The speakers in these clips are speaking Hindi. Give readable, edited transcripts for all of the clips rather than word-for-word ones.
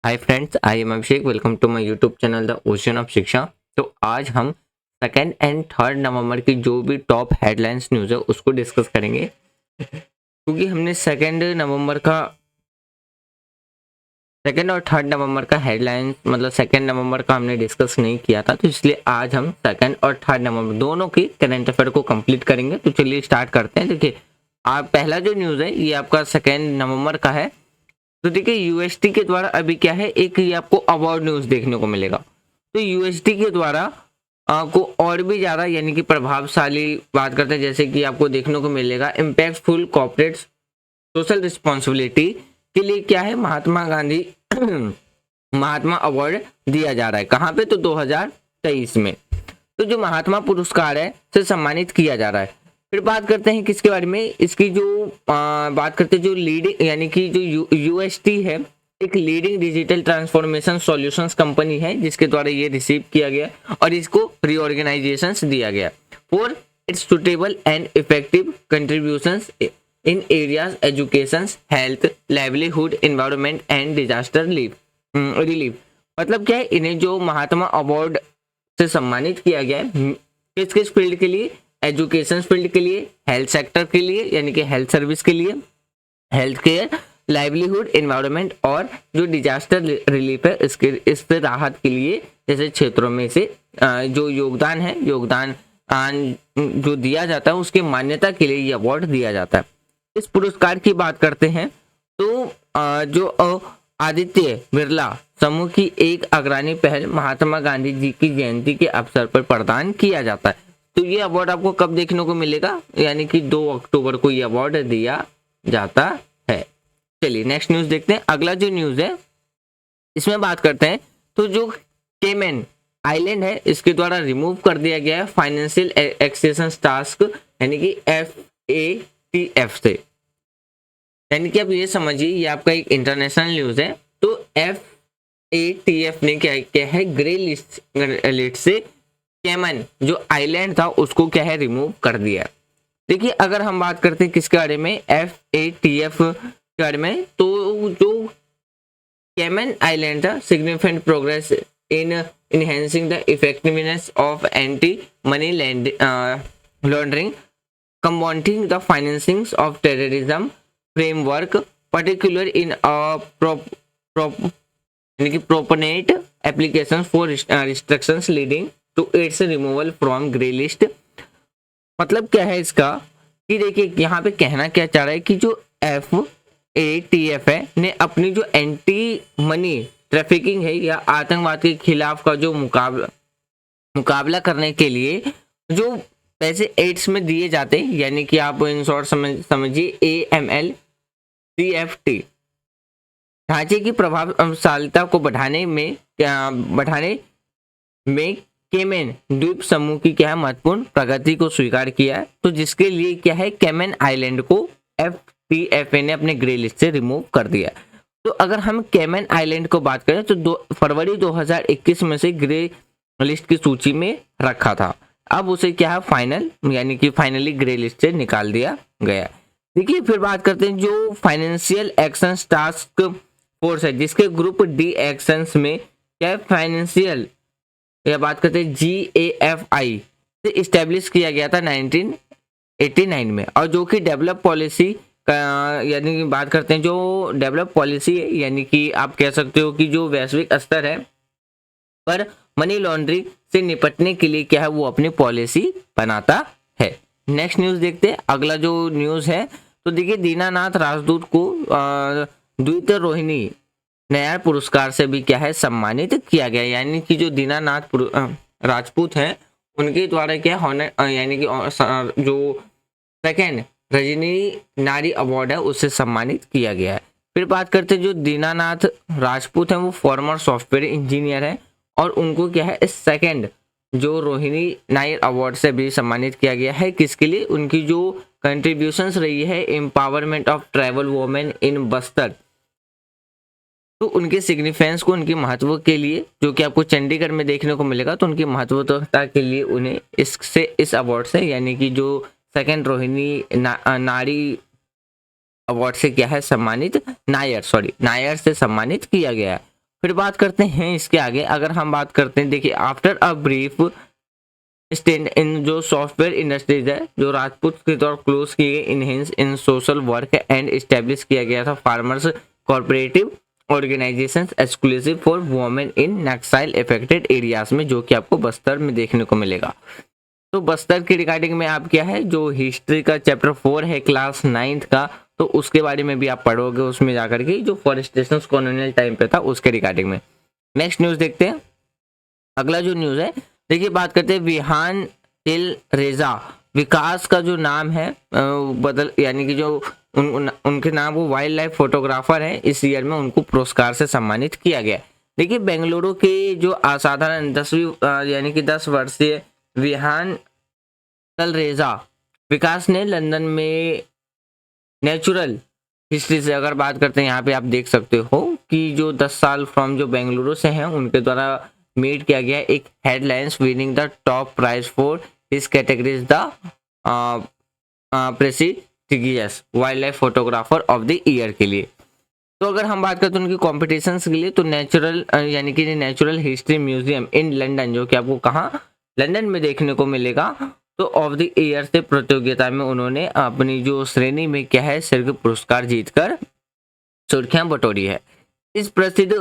Hi friends, I am Abhishek. Welcome to my YouTube channel the ocean of Shiksha. तो आज हम सेकेंड एंड थर्ड नवंबर की जो भी टॉप हेडलाइंस न्यूज़ है उसको डिस्कस करेंगे, क्योंकि हमने सेकेंड और थर्ड नवंबर का हेडलाइंस मतलब सेकेंड नवंबर का हमने डिस्कस नहीं किया था, तो इसलिए आज हम सेकेंड और थर्ड नवंबर दोनों की करंट अफेयर को कंप्लीट करेंगे। तो चलिए स्टार्ट करते हैं। देखिए, आप पहला जो न्यूज़ है ये आपका सेकेंड नवंबर का है। तो देखिए, यूएसटी के द्वारा अभी क्या है, एक ये आपको अवार्ड न्यूज देखने को मिलेगा। तो यूएसटी के द्वारा को और भी ज्यादा यानी कि प्रभावशाली बात करते हैं, जैसे कि आपको देखने को मिलेगा इम्पैक्टफुल कॉर्पोरेट सोशल रिस्पॉन्सिबिलिटी के लिए क्या है, महात्मा गांधी महात्मा अवार्ड दिया जा रहा है। कहाँ पे? तो 2023 में। तो जो महात्मा पुरस्कार है से सम्मानित किया जा रहा है। फिर बात करते हैं किसके बारे में, इसकी जो बात करते हैं जो लीडिंग यानी कि जो यूएसटी है, एक leading digital transformation solutions company है जिसके द्वारा ये रिसीव किया गया और इसको रीऑर्गेनाइजेशन दिया गया for its suitable and effective contributions in areas education, health, livelihood, environment and disaster relief. मतलब क्या है, इन्हें जो महात्मा अवार्ड से सम्मानित किया गया है किस किस फील्ड के लिए, एजुकेशन फील्ड के लिए, हेल्थ सेक्टर के लिए यानी कि हेल्थ सर्विस के लिए, हेल्थ केयर, लाइवलीहुड, एनवायरनमेंट और जो डिजास्टर रिलीफ है इस पे राहत के लिए जैसे क्षेत्रों में से जो योगदान जो दिया जाता है उसकी मान्यता के लिए ये अवार्ड दिया जाता है। इस पुरस्कार की बात करते हैं तो जो आदित्य बिरला समूह की एक अग्रणी पहल महात्मा गांधी जी की जयंती के अवसर पर प्रदान किया जाता है। तो ये अवार्ड आपको कब देखने को मिलेगा, यानी कि 2 अक्टूबर को ये अवार्ड दिया जाता है। चलिए नेक्स्ट न्यूज देखते हैं। अगला जो न्यूज है इसमें बात करते हैं तो जो केमन आइलैंड है इसके द्वारा रिमूव कर दिया गया है फाइनेंशियल एक्सेशन टास्क यानी कि FATF से। यानी कि आप ये समझिए ये आपका एक इंटरनेशनल न्यूज है। तो FATF ने क्या क्या है, ग्रे लिस्ट से केमन जो आइलैंड था उसको क्या है, रिमूव कर दिया। देखिए, अगर हम बात करते हैं किसके बारे में, FATF के बारे में, तो जो केमन आइलैंड था significant progress in enhancing the effectiveness of anti-money laundering, combating the financing of terrorism framework, particularly in proponent applications for restrictions leading to its removal from grey list। मतलब क्या है इसका कि देखिए यहाँ पे कहना क्या चाह रहा है कि जो FATF है ने अपनी जो एंटी मनी ट्रैफिकिंग है या आतंकवाद के खिलाफ का जो मुकाबला करने के लिए जो पैसे एड्स में दिए जाते हैं, यानी कि आप इन शॉर्ट समझिए AML CFT ढांचे की प्रभावशीलता को बढ़ाने में केमन द्वीप समूह की क्या है महत्वपूर्ण प्रगति को स्वीकार किया है। तो जिसके लिए क्या है, केमन आइलैंड को FATF ने अपने ग्रे लिस्ट से रिमूव कर दिया। तो अगर हम केमन आइलैंड को बात करें तो फरवरी 2021 में से ग्रे लिस्ट की सूची में रखा था। अब उसे क्या है, फाइनल यानी कि फाइनली ग्रे लिस्ट से निकाल दिया गया। देखिए, फिर बात करते हैं जो फाइनेंशियल एक्शन टास्क फोर्स है जिसके ग्रुप D एक्शंस में क्या फाइनेंशियल या बात करते हैं GAFI से इस्टेब्लिश किया गया था 1989 में, और जो कि डेवलप पॉलिसी यानी कि बात करते हैं जो डेवलप पॉलिसी है, यानी कि आप कह सकते हो कि जो वैश्विक स्तर है पर मनी लॉन्ड्रिंग से निपटने के लिए क्या है वो अपनी पॉलिसी बनाता है। नेक्स्ट न्यूज देखते हैं। अगला जो न्यूज है तो देखिए, दीनानाथ राजदूत को द्वितीय रोहिणी नायर पुरस्कार से भी क्या है सम्मानित किया गया। यानी कि जो दीनानाथ राजपूत हैं उनके द्वारा क्या होना यानी कि जो सेकेंड रजनी नारी अवार्ड है उससे सम्मानित किया गया है। फिर बात करते हैं जो दीनानाथ राजपूत हैं वो फॉर्मर सॉफ्टवेयर इंजीनियर है और उनको क्या है इस सेकेंड जो रोहिणी नायर अवार्ड से भी सम्मानित किया गया है। किसके लिए? उनकी जो कंट्रीब्यूशंस रही है empowerment of tribal women in Bastar, तो उनके सिग्निफिकेंस को, उनके महत्व के लिए, जो कि आपको चंडीगढ़ में देखने को मिलेगा, तो उनकी महत्वता के लिए उन्हें इस अवार्ड से यानी कि जो सेकेंड रोहिणी नारी अवार्ड से क्या है सम्मानित, नायर से सम्मानित किया गया है। फिर बात करते हैं इसके आगे, अगर हम बात करते हैं, देखिए आफ्टर अ ब्रीफ स्टेंट इन जो सॉफ्टवेयर इंडस्ट्रीज है, जो राजपूत के तौर क्लोज किए गए, enhance in social work and establish किया गया था farmers cooperative organisation exclusive for women in Naxal affected areas में, जो कि आपको बस्तर में देखने को मिलेगा। तो बस्तर की रिगार्डिंग में आप क्या है, जो हिस्ट्री का चैप्टर 4 है क्लास 9th का, तो उसके बारे में भी आप पढ़ोगे उसमें जाकर के, जो फॉरेस्टेशन कॉलोनियल टाइम पे था उसके रिगार्डिंग में। नेक्स्ट न्यूज देखते हैं। अगला जो न्यूज है, देखिए बात करते हैं विहान तिल रेजा, विकास का जो नाम है बदल, यानी कि जो उनके नाम वो वाइल्ड लाइफ फोटोग्राफर है, इस ईयर में उनको पुरस्कार से सम्मानित किया गया। देखिए बेंगलुरु के जो असाधारण 10वीं यानी कि 10 वर्षीय विहान तलरेजा विकास ने लंदन में नेचुरल हिस्ट्री से, अगर बात करते हैं यहाँ पे आप देख सकते हो कि जो 10 साल फ्रॉम जो बेंगलुरु से हैं उनके द्वारा मेड किया गया एक headlines winning the top prize for his categories the prestigious wildlife photographer of the year के लिए। तो अगर हम बात करते हैं उनकी कॉम्पिटिशन्स के लिए, तो नेचुरल यानी कि natural history museum in London, जो कि आपको कहाँ लंदन में देखने को मिलेगा, तो ऑफ द ईयर से प्रतियोगिता में उन्होंने अपनी जो श्रेणी में क्या है सिर्फ पुरस्कार जीतकर सुर्खियां बटोरी है। इस प्रसिद्ध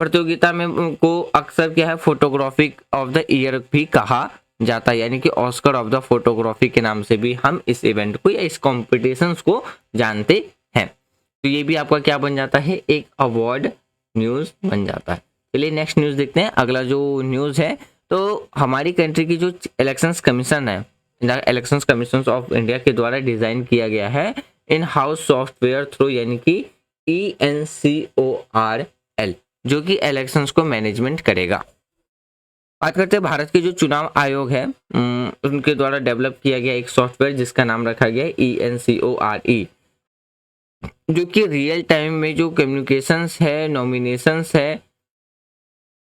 प्रतियोगिता में उनको अक्सर क्या है फोटोग्राफी ऑफ द ईयर भी कहा जाता है, यानी कि ऑस्कर ऑफ द फोटोग्राफी के नाम से भी हम इस इवेंट को या इस कॉम्पिटिशन को जानते हैं। तो ये भी आपका क्या बन जाता है, एक अवार्ड न्यूज बन जाता है। चलिए नेक्स्ट न्यूज देखते हैं। अगला जो न्यूज है, तो हमारी कंट्री की जो इलेक्शंस कमीशन है, इलेक्शंस कमीशन ऑफ इंडिया के द्वारा डिजाइन किया गया है इन हाउस सॉफ्टवेयर थ्रू, यानी कि ENCORL, जो कि इलेक्शंस को मैनेजमेंट करेगा। बात करते हैं भारत के जो चुनाव आयोग है उनके द्वारा डेवलप किया गया एक सॉफ्टवेयर जिसका नाम रखा गया है ENCORE, जो कि रियल टाइम में जो कम्युनिकेशंस है, नॉमिनेशंस है,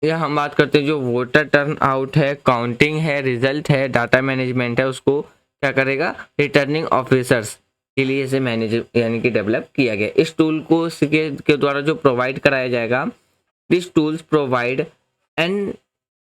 या हम बात करते हैं जो वोटर टर्न आउट है, काउंटिंग है, रिजल्ट है, डाटा मैनेजमेंट है, उसको क्या करेगा, रिटर्निंग ऑफिसर्स के लिए इसे मैनेज यानी कि डेवलप किया गया। इस टूल को के द्वारा जो प्रोवाइड कराया जाएगा, this tools provide an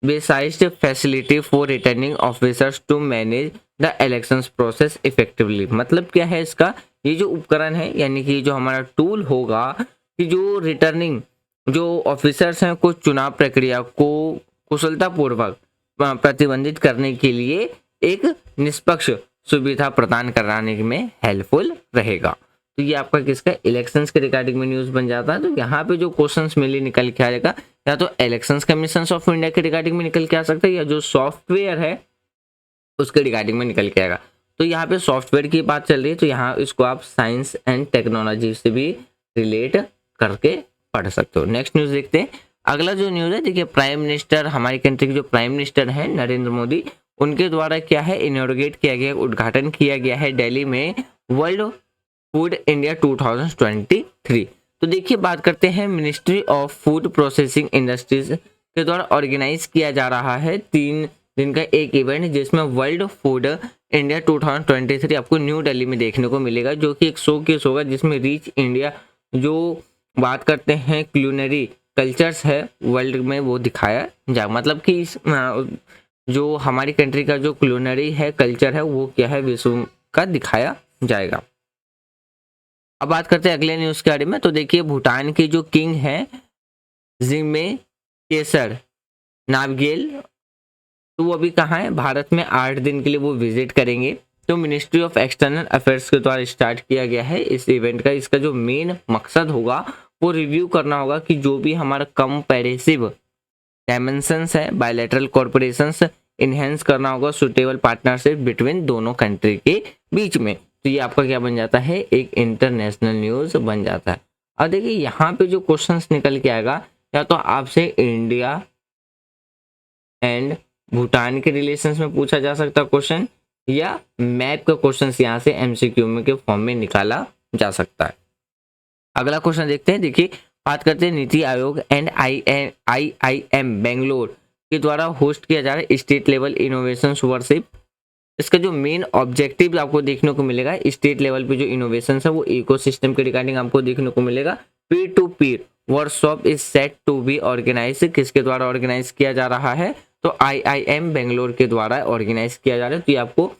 based facility for returning officers to manage the elections process effectively. मतलब क्या है इसका, ये जो उपकरण है यानी कि जो हमारा टूल होगा कि जो रिटर्निंग जो ऑफिसर्स हैं को चुनाव प्रक्रिया को कुशलतापूर्वक प्रतिबंधित करने के लिए एक निष्पक्ष सुविधा प्रदान कराने में हेल्पफुल रहेगा। तो ये आपका किसका, इलेक्शंस के रिगार्डिंग में न्यूज बन जाता है। तो यहाँ पे जो क्वेश्चंस मेनली निकल के आएगा, या तो इलेक्शंस कमीशन ऑफ इंडिया के रिगार्डिंग में निकल के आ सकता है, या जो सॉफ्टवेयर है उसके रिगार्डिंग में निकल के आएगा। तो यहाँ पे सॉफ्टवेयर की बात चल रही है, तो यहाँ इसको आप साइंस एंड टेक्नोलॉजी से भी रिलेट करके पढ़ सकते हो। नेक्स्ट न्यूज देखते हैं। अगला जो न्यूज है, देखिए प्राइम मिनिस्टर, हमारी कंट्री के जो प्राइम मिनिस्टर हैं नरेंद्र मोदी, उनके द्वारा क्या है इनॉग्रेट किया गया, उद्घाटन किया गया है दिल्ली में वर्ल्ड फूड इंडिया 2023। तो देखिए बात करते हैं, ministry of food processing industries के द्वारा ऑर्गेनाइज किया जा रहा है 3 दिन का एक इवेंट, जिसमें वर्ल्ड फूड इंडिया 2023 आपको न्यू दिल्ली में देखने को मिलेगा, जो कि एक शोकेस होगा जिसमें रीच इंडिया जो बात करते हैं क्यूलिनरी कल्चर्स है वर्ल्ड में वो दिखाया जाए। मतलब कि जो हमारी कंट्री का जो क्यूलिनरी है कल्चर है वो क्या है विश्व का दिखाया जाएगा। अब बात करते हैं अगले न्यूज के बारे में। तो देखिए भूटान के जो किंग है जिग्मे केसर नामग्येल, तो वो अभी कहाँ है, भारत में 8 दिन के लिए वो विजिट करेंगे। तो मिनिस्ट्री ऑफ एक्सटर्नल अफेयर्स के द्वारा स्टार्ट किया गया है इस इवेंट का। इसका जो मेन मकसद होगा वो रिव्यू करना होगा कि जो भी हमारा कंपैरेसिव डायमेंशंस है, बायलैटरल कॉर्पोरेशंस इनहेंस करना होगा, सुटेबल पार्टनरशिप बिटवीन दोनों कंट्री के बीच में। तो ये आपका क्या बन जाता है, एक इंटरनेशनल न्यूज बन जाता है। और देखिए यहाँ पे जो क्वेश्चंस निकल के आएगा, या तो आपसे इंडिया एंड भूटान के रिलेशंस में पूछा जा सकता क्वेश्चन, या मैप का क्वेश्चन यहाँ से MCQ में के फॉर्म में निकाला जा सकता है। अगला क्वेश्चन देखते हैं। देखिए बात करते हैं नीति आयोग एंड IIM बेंगलोर के द्वारा होस्ट किया जा रहा है स्टेट लेवल इनोवेशन वर्कशॉप। इसका जो मेन ऑब्जेक्टिव आपको देखने को मिलेगा, स्टेट लेवल पे जो इनोवेशन है वो इकोसिस्टम के रिगार्डिंग आपको देखने को मिलेगा, peer to peer workshop is set to be organise, किसके द्वारा ऑर्गेनाइज किया जा रहा है, तो IIM बेंगलोर के द्वारा ऑर्गेनाइज किया जा रहा है। तो ये आपको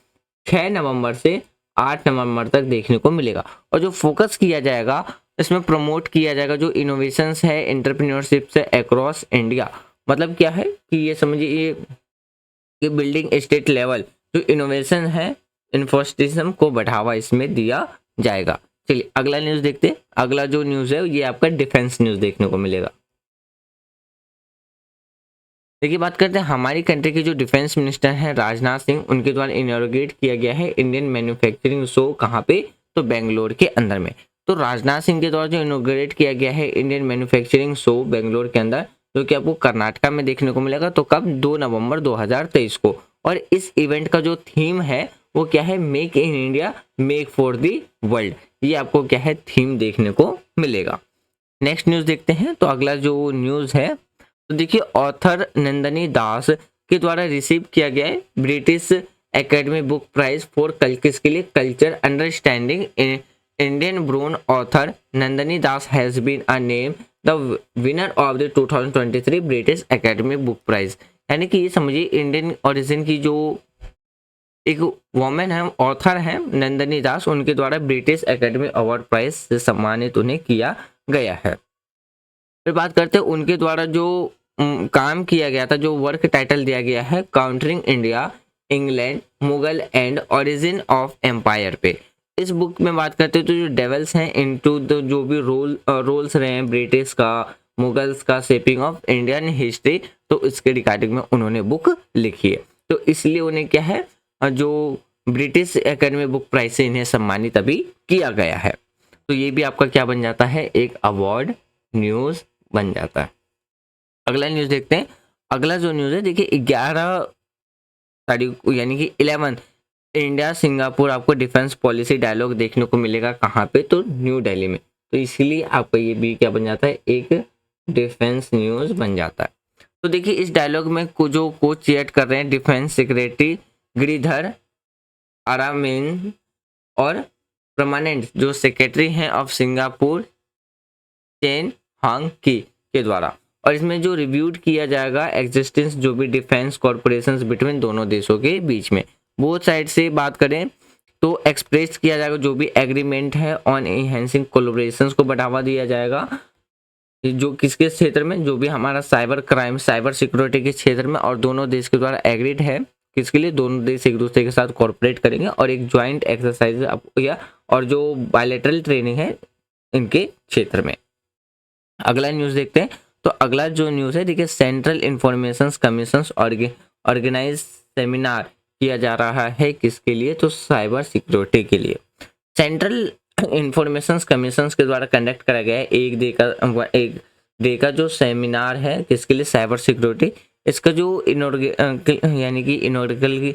6 नवंबर से 8 नवंबर तक देखने को मिलेगा। और जो फोकस किया जाएगा इसमें प्रमोट किया जाएगा जो इनोवेशंस है, एंटरप्रेन्योरशिप से अक्रॉस इंडिया। मतलब क्या है कि ये समझिए कि बिल्डिंग एस्टेट लेवल जो इनोवेशन है, इंफ्रास्ट्रक्चर को बढ़ावा इसमें दिया जाएगा। चलिए अगला न्यूज़ देखते हैं। अगला जो न्यूज़ है ये आपका डिफेंस न्यूज़ देखने को मिलेगा। देखिए बात करते हैं हमारी कंट्री के जो डिफेंस मिनिस्टर हैं राजनाथ सिंह, उनके द्वारा इनॉग्रेट किया गया है इंडियन मैन्युफैक्चरिंग शो। कहाँ पे, तो बेंगलोर के अंदर में। तो राजनाथ सिंह के द्वारा जो इनॉग्रेट किया गया है इंडियन मैन्युफैक्चरिंग शो बेंगलोर के अंदर, जो कि आपको कर्नाटका में देखने को मिलेगा। तो कब, 2 नवंबर 2023 को। और इस इवेंट का जो थीम है वो क्या है, make in India make for the world. ये आपको क्या है, थीम देखने को मिलेगा। नेक्स्ट न्यूज़ देखते हैं। तो अगला जो न्यूज़ है, तो देखिए ऑथर नंदनी दास के द्वारा रिसीव किया गया है British Academy book prize for किसके लिए, culture understanding. Indian born author Nandini Das has been a name the winner of the 2023 British Academy book prize. यानी कि ये समझिए इंडियन ओरिजिन की जो एक वोमेन है, ऑथर है नंदनी दास, उनके द्वारा ब्रिटिश एकेडमी अवार्ड प्राइज से सम्मानित उन्हें किया गया है। फिर बात करते हैं उनके द्वारा जो काम किया गया था, जो वर्क टाइटल दिया गया है, countering India England Mughal and origin of empire पे। इस बुक में बात करते हैं तो जो डेवल्स हैं इनटू द जो भी रोल्स रहे हैं ब्रिटिश का, मुगल्स का, शेपिंग ऑफ इंडियन हिस्ट्री, तो इसके रिगार्डिंग में उन्होंने बुक लिखी है। तो इसलिए उन्हें क्या है, जो ब्रिटिश एकेडमी बुक प्राइज से इन्हें सम्मानित अभी किया गया है। तो ये भी आपका क्या बन जाता है, एक अवार्ड न्यूज़ बन जाता है। अगला न्यूज़ देखते हैं। अगला जो न्यूज़ है देखिए 11 तारीख को यानी कि 11 इंडिया सिंगापुर आपको डिफेंस पॉलिसी डायलॉग देखने को मिलेगा। कहाँ पे, तो न्यू दिल्ली में। तो इसीलिए आपका ये भी क्या बन जाता है, एक डिफेंस न्यूज़ बन जाता है। तो देखिए इस डायलॉग में जो को चेयर कर रहे हैं डिफेंस सेक्रेटरी गिरिधर आरामेन और परमानेंट जो सेक्रेटरी हैं ऑफ सिंगापुर चेन हांग की के द्वारा। और इसमें जो रिव्यूड किया जाएगा एग्जिस्टेंस जो भी डिफेंस कॉर्पोरेशंस बिटवीन दोनों देशों के बीच में, बोथ साइड से बात करें तो एक्सप्रेस किया जाएगा जो भी एग्रीमेंट है ऑन एनहांसिंग कोलैबोरेशंस को बढ़ावा दिया जाएगा। जो किसके क्षेत्र में, जो भी हमारा साइबर क्राइम साइबर सिक्योरिटी के क्षेत्र में, और दोनों देश के द्वारा एग्रीड है किसके लिए, दोनों देश एक दूसरे के साथ कॉर्पोरेट करेंगे और एक ज्वाइंट एक्सरसाइज या और जो बायलैटरल ट्रेनिंग है इनके क्षेत्र में। अगला न्यूज़ देखते हैं। तो अगला जो न्यूज़ है देखिए Central Information Commission organise seminar किया जा रहा है किसके लिए, तो साइबर सिक्योरिटी के लिए। सेंट्रल इंफॉर्मेशन कमीशन के द्वारा कंडक्ट करा गया है एक डे का जो सेमिनार है किसके लिए, साइबर सिक्योरिटी। इसका जो यानी कि इनॉग्रेशन की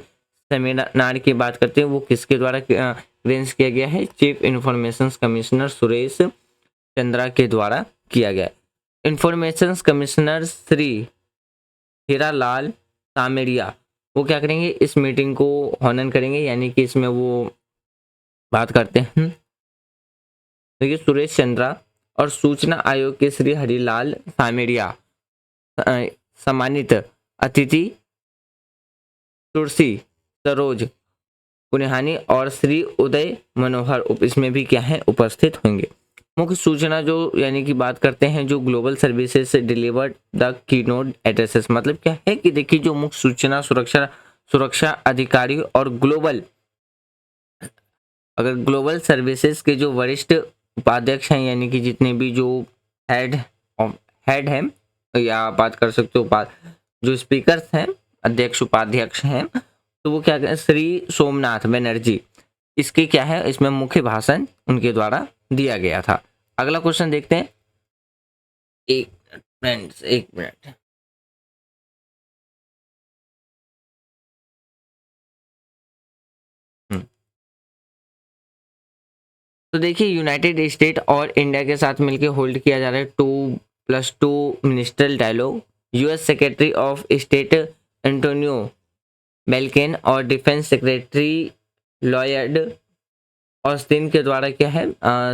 सेमिनार की बात करते हैं वो किसके द्वारा अरेंज किया गया है, chief information commissioner Suresh Chandra के द्वारा किया गया। इंफॉर्मेशन कमिश्नर श्री हीरालाल सामेरिया वो क्या करेंगे, इस मीटिंग को हॉनर करेंगे। यानी कि इसमें वो बात करते हैं देखिए सुरेश चंद्रा और सूचना आयोग के श्री हरिलाल सामेरिया सम्मानित अतिथि तुलसी सरोज पुनिहानी और श्री उदय मनोहर इसमें भी क्या है, उपस्थित होंगे। मुख्य सूचना जो यानी कि बात करते हैं जो ग्लोबल सर्विसेज से डिलीवर्ड द कीनोट एड्रेसेस। मतलब क्या है कि देखिए जो मुख्य सूचना सुरक्षा अधिकारी और ग्लोबल सर्विसेज के जो वरिष्ठ उपाध्यक्ष हैं, यानी कि जितने भी जो हेड हैं या बात कर सकते हो जो स्पीकर्स हैं, अध्यक्ष उपाध्यक्ष हैं, तो वो क्या करें, श्री सोमनाथ बनर्जी, इसके क्या है, इसमें मुख्य भाषण उनके द्वारा दिया गया था। अगला क्वेश्चन देखते हैं। एक मिनट तो देखिए यूनाइटेड स्टेट और इंडिया के साथ मिलकर होल्ड किया जा रहा है 2+2 ministerial dialogue. US secretary of state Antonio Blinken और डिफेंस सेक्रेटरी लॉयड ऑस्टिन के द्वारा क्या है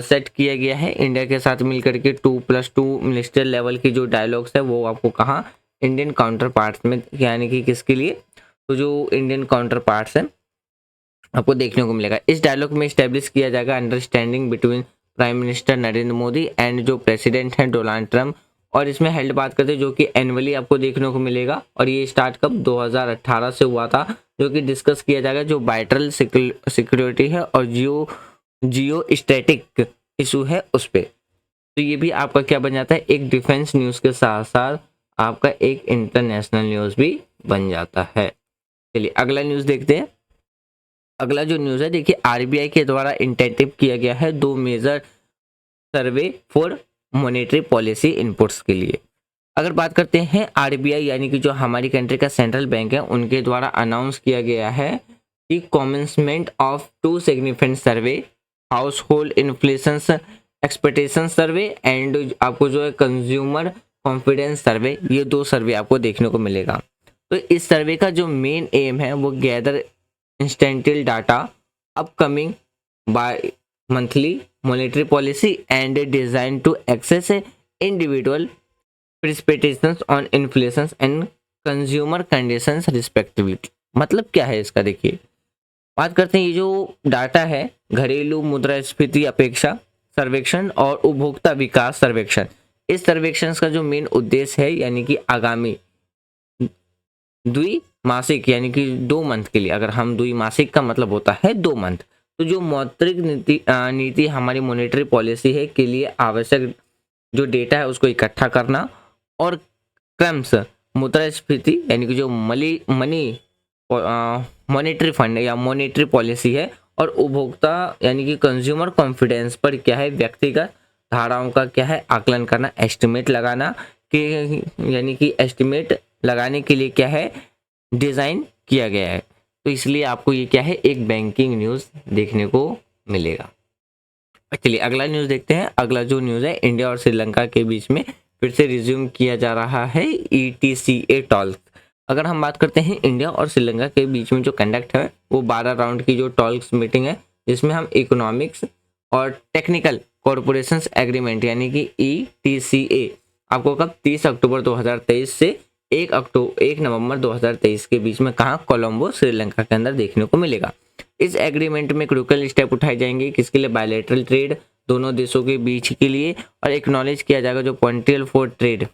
सेट किया गया है इंडिया के साथ मिलकर के 2+2 मिनिस्टर लेवल की जो डायलॉग्स है वो आपको कहाँ इंडियन काउंटर पार्ट्स में, यानी कि किसके लिए, तो जो इंडियन काउंटर पार्ट्स है आपको देखने को मिलेगा। इस डायलॉग में स्टैब्लिश किया जाएगा understanding between prime minister Narendra Modi and जो प्रेसिडेंट हैं डोनाल्ड ट्रम्प। और इसमें हेल्ड बात करते हैं जो कि एनुअली आपको देखने को मिलेगा, और ये स्टार्ट कब 2018 से हुआ था, जो कि डिस्कस किया जाएगा जो बाइटरल सिक्योरिटी है और जियो स्टैटिक इशू है उस पर। तो ये भी आपका क्या बन जाता है, एक डिफेंस न्यूज़ के साथ साथ आपका एक इंटरनेशनल न्यूज़ भी बन जाता है। चलिए अगला न्यूज़ देखते हैं। अगला जो न्यूज़ है देखिए, आरबीआई के द्वारा इंटेंटिव किया गया है 2 major survey for monetary policy inputs के लिए। अगर बात करते हैं आरबीआई यानी कि जो हमारी कंट्री का सेंट्रल बैंक है, उनके द्वारा अनाउंस किया गया है कि commencement of 2 significant survey, house hold inflation expectation survey and आपको जो है कंज्यूमर कॉन्फिडेंस सर्वे, ये 2 सर्वे आपको देखने को मिलेगा। तो इस सर्वे का जो मेन एम है वो gather essential data upcoming bi monthly monetary policy and designed to access individual precipitations on inflation and consumer conditions respectively। मतलब क्या है इसका, देखिए बात करते हैं। ये जो डाटा है घरेलू मुद्रास्फीति अपेक्षा सर्वेक्षण और उपभोक्ता विकास सर्वेक्षण, इस सर्वेक्षण का जो मेन उद्देश्य है यानी कि आगामी द्विमासिक यानी कि 2 मंथ के लिए, अगर हम द्विमासिक का मतलब होता है 2 मंथ, तो जो मौद्रिक नीति हमारी मॉनेटरी पॉलिसी है के लिए आवश्यक जो डेटा है उसको इकट्ठा करना, और क्रम्स मुद्रास्फीति यानी कि जो मनी मॉनेटरी फंड या मॉनेटरी पॉलिसी है, और उपभोक्ता यानी कि कंज्यूमर कॉन्फिडेंस पर क्या है व्यक्तिगत धाराओं का क्या है आकलन करना, एस्टिमेट लगाना कि यानी कि एस्टिमेट लगाने के लिए क्या है डिज़ाइन किया गया है। तो इसलिए आपको ये क्या है एक बैंकिंग न्यूज़ देखने को मिलेगा। चलिए अगला न्यूज़ देखते हैं। अगला जो न्यूज़ है, इंडिया और श्रीलंका के बीच में फिर से रिज्यूम किया जा रहा है ETCA टॉल्क। अगर हम बात करते हैं इंडिया और श्रीलंका के बीच में जो कंडक्ट है वो 12 राउंड की जो टॉल्क्स मीटिंग है, जिसमें हम इकोनॉमिक्स और टेक्निकल कॉरपोरेशंस एग्रीमेंट यानी कि ETCA आपको कब 30 अक्टूबर 2023 से 1 नवंबर 2023 के बीच में कहाँ कोलंबो श्रीलंका के अंदर देखने को मिलेगा। इस एग्रीमेंट में क्रिटिकल स्टेप उठाए जाएंगे किसके लिए, बायलैटरल ट्रेड दोनों देशों के बीच के लिए, और एक्नॉलेज किया जाएगा जो पॉइंटियल फॉर ट्रेड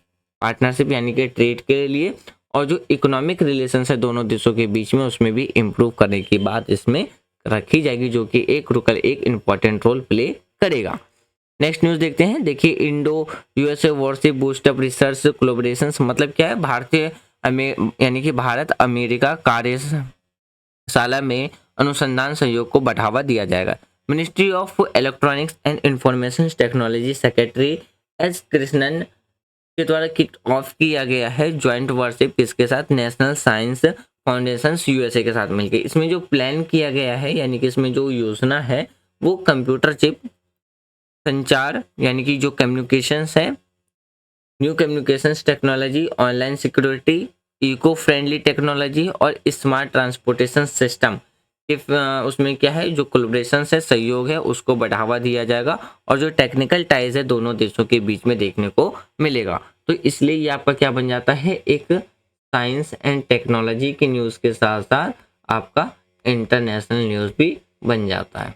पार्टनरशिप यानी कि ट्रेड के लिए, और जो इकोनॉमिक रिलेशन है दोनों देशों के बीच में उसमें भी इम्प्रूव करने की बात इसमें रखी जाएगी, जो कि एक इम्पॉर्टेंट रोल प्ले करेगा। नेक्स्ट न्यूज़ देखते हैं। देखिए Indo USA worship boost up research collaboration, मतलब क्या है, भारतीय यानी कि भारत अमेरिका कार्यशाला में अनुसंधान सहयोग को बढ़ावा दिया जाएगा। Ministry of electronics and information technology secretary S Krishnan के द्वारा किक ऑफ किया गया है ज्वाइंट वर्कशिप किसके साथ, नेशनल साइंस फाउंडेशन यूएसए के साथ मिलकर। इसमें जो प्लान किया गया है यानी कि इसमें जो योजना है वो कंप्यूटर चिप संचार यानी कि जो कम्युनिकेशंस है, new communications technology, online security, eco friendly technology और स्मार्ट ट्रांसपोर्टेशन सिस्टम, इफ उसमें क्या है जो कोलैबोरेशन है सहयोग है उसको बढ़ावा दिया जाएगा, और जो टेक्निकल टाइज है दोनों देशों के बीच में देखने को मिलेगा। तो इसलिए ये आपका क्या बन जाता है, एक साइंस एंड टेक्नोलॉजी की न्यूज़ के साथ साथ आपका इंटरनेशनल न्यूज़ भी बन जाता है,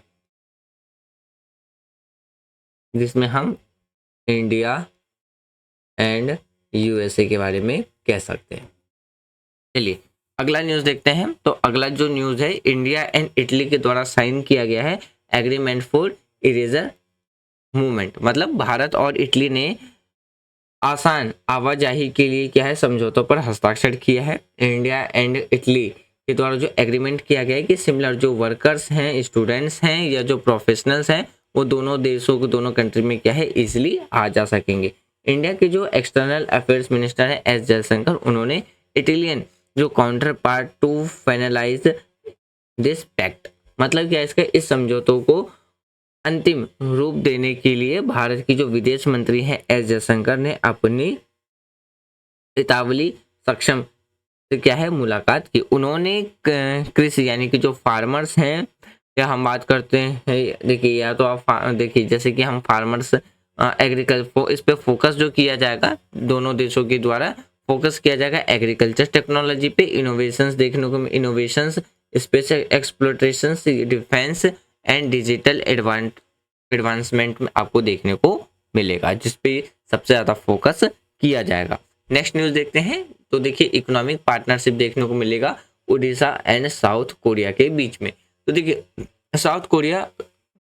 जिसमें हम इंडिया एंड यूएसए के बारे में कह सकते हैं। चलिए अगला न्यूज़ देखते हैं। तो अगला जो न्यूज़ है, इंडिया एंड इटली के द्वारा साइन किया गया है एग्रीमेंट फॉर इरेजर मूवमेंट, मतलब भारत और इटली ने आसान आवाजाही के लिए क्या है समझौतों पर हस्ताक्षर किया है। इंडिया एंड इटली के द्वारा जो एग्रीमेंट किया गया है कि सिमिलर जो वर्कर्स हैं, स्टूडेंट्स हैं या जो प्रोफेशनल्स हैं वो दोनों देशों को दोनों कंट्री में क्या है इजीली आ जा सकेंगे। इंडिया के जो एक्सटर्नल अफेयर्स मिनिस्टर है एस जयशंकर, उन्होंने इटालियन जो counterpart to finalise this pact, मतलब क्या इसका इस समझौतों को अंतिम रूप देने के लिए भारत की जो विदेश मंत्री है एस जयशंकर ने अपनी इतावली सक्षम से क्या है मुलाकात की। उन्होंने कृषि यानी कि जो फार्मर्स हैं या हम बात करते हैं, देखिए या तो आप देखिए जैसे कि हम फार्मर्स एग्रीकल्चर, इस पे फोकस जो किया जाएगा दोनों देशों के द्वारा, फोकस किया जाएगा एग्रीकल्चर टेक्नोलॉजी पे, इनोवेशंस देखने को, innovations, space exploration, defence and digital advancement में आपको देखने को मिलेगा, जिसपे सबसे ज़्यादा फोकस किया जाएगा। नेक्स्ट न्यूज़ देखते हैं, तो देखिए इकोनॉमिक पार्टनरशिप देखने को मिलेगा उड़ीसा एंड साउथ कोरिया के बीच में। तो देखिए साउथ कोरिया,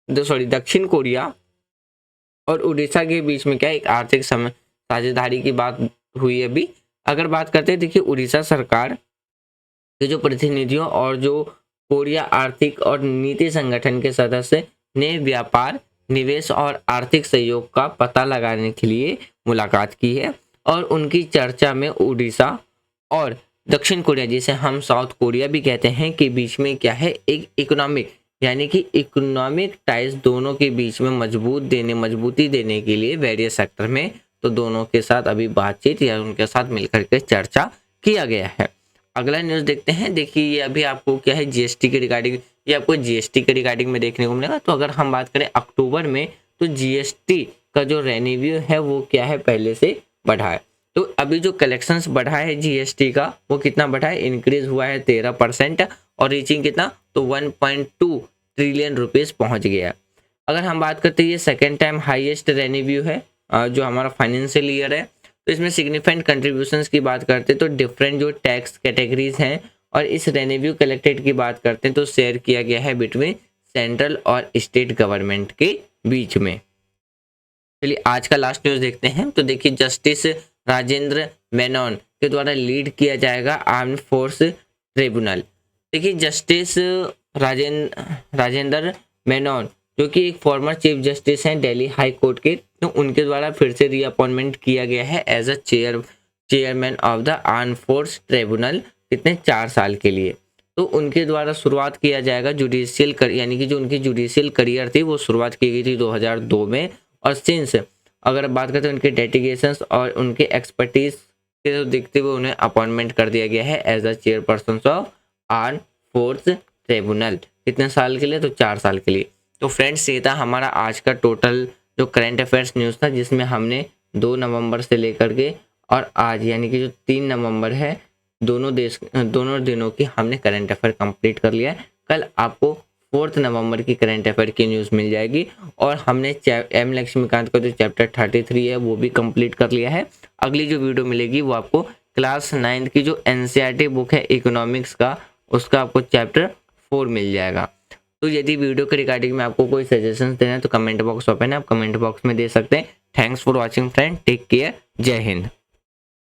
दक्षिण कोरिया और उड़ीसा के बीच में क्या एक आर्थिक साझेदारी की बात हुई अभी। अगर बात करते हैं, देखिए उड़ीसा सरकार के जो प्रतिनिधियों और जो कोरिया आर्थिक और नीति संगठन के सदस्य ने व्यापार, निवेश और आर्थिक सहयोग का पता लगाने के लिए मुलाकात की है, और उनकी चर्चा में उड़ीसा और दक्षिण कोरिया, जिसे हम साउथ कोरिया भी कहते हैं, के बीच में क्या है एक इकोनॉमिक, यानी कि इकोनॉमिक टाइज दोनों के बीच में मजबूती देने के लिए वेरियस सेक्टर में, तो दोनों के साथ अभी बातचीत या उनके साथ मिलकर के चर्चा किया गया है। अगला न्यूज़ देखते हैं, देखिए ये अभी आपको क्या है जीएसटी के रिगार्डिंग, ये आपको जीएसटी के रिगार्डिंग में देखने को मिलेगा। तो अगर हम बात करें अक्टूबर में, तो जीएसटी का जो रेवेन्यू है वो क्या है पहले से बढ़ा है। तो अभी जो कलेक्शंस बढ़ा है जीएसटी का, वो कितना बढ़ा है, इंक्रीज हुआ है 13%, और रीचिंग कितना, तो 1.2 ट्रिलियन रुपीस पहुंच गया। अगर हम बात करते हैं, ये सेकेंड टाइम हाईएस्ट रेवेन्यू है जो हमारा फाइनेंशियल ईयर है। तो इसमें सिग्निफिकेंट कंट्रीब्यूशंस की बात करते हैं तो डिफरेंट जो टैक्स कैटेगरीज हैं, और इस रेवेन्यू कलेक्टेड की बात करते हैं तो शेयर किया गया है बिटवीन सेंट्रल और स्टेट गवर्नमेंट के बीच में। चलिए आज का लास्ट न्यूज़ देखते हैं, तो देखिए जस्टिस राजेंद्र मेनन के द्वारा लीड किया जाएगा आर्म फोर्स ट्रिब्यूनल। देखिए जस्टिस राजेंद्र मेनन जो कि एक फॉर्मर चीफ जस्टिस हैं दिल्ली हाई कोर्ट के, तो उनके द्वारा फिर से रीअपॉइंटमेंट किया गया है as a chairman of the arm force tribunal, कितने 4 साल के लिए। तो उनके द्वारा शुरुआत किया जाएगा जुडिशियल यानी कि जो उनकी जुडिशियल करियर थी वो शुरुआत की गई थी 2002 में, और सिंस अगर बात करते हैं उनके डेडिकेशंस और उनके एक्सपर्टीज के देखते हुए उन्हें अपॉइंटमेंट कर दिया गया है as a chairperson of arm force tribunal, कितने साल के लिए, तो 4 साल के लिए। तो फ्रेंड्स ये था हमारा आज का टोटल जो करंट अफेयर्स न्यूज़ था, जिसमें हमने 2 नवंबर से लेकर के और आज यानी कि जो 3 नवंबर है, दोनों दिनों की हमने करंट अफेयर कंप्लीट कर लिया है। कल आपको 4 नवंबर की करंट अफेयर की न्यूज़ मिल जाएगी, और हमने एम लक्ष्मीकांत का जो चैप्टर 33 है वो भी कंप्लीट कर लिया है। अगली जो वीडियो मिलेगी वो आपको क्लास 9 की जो एनसीईआरटी बुक है इकोनॉमिक्स का, उसका आपको चैप्टर 4 मिल जाएगा। तो यदि वीडियो के रिगार्डिंग में आपको कोई सजेशंस देना है तो कमेंट बॉक्स ओपन है, आप कमेंट बॉक्स में दे सकते हैं। Thanks for watching friend, take care, Jai Hind.